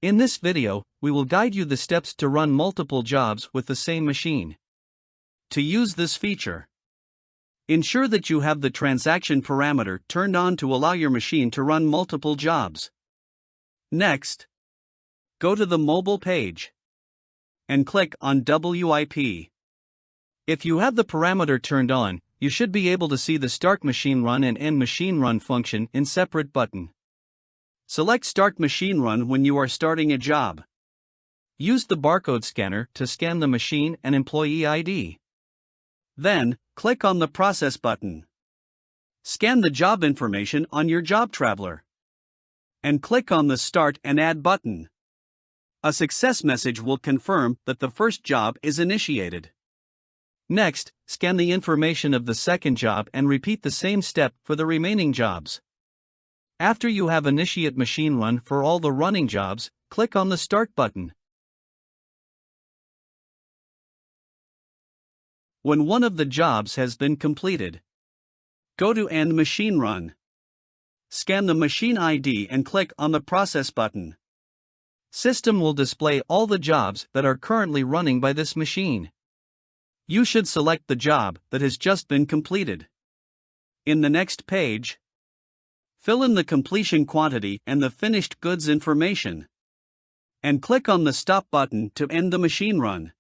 In this video, we will guide you the steps to run multiple jobs with the same machine. To use this feature, ensure that you have the transaction parameter turned on to allow your machine to run multiple jobs. Next, go to the mobile page and click on WIP. If you have the parameter turned on, you should be able to see the Start Machine Run and End Machine Run function in separate button. Select Start Machine Run when you are starting a job. Use the barcode scanner to scan the machine and employee ID. Then, click on the Process button. Scan the job information on your job traveler. And click on the Start and Add button. A success message will confirm that the first job is initiated. Next, scan the information of the second job and repeat the same step for the remaining jobs. After you have initiate machine run for all the running jobs, click on the Start button. When one of the jobs has been completed, go to End Machine Run. Scan the machine ID and click on the Process button. System will display all the jobs that are currently running by this machine. You should select the job that has just been completed. In the next page, fill in the completion quantity and the finished goods information. And click on the Stop button to end the machine run.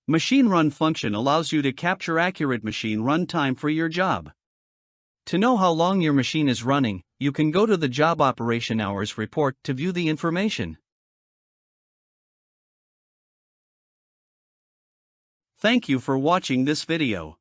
Machine Run function allows you to capture accurate machine run time for your job. To know how long your machine is running, you can go to the Job Operation Hours report to view the information. Thank you for watching this video.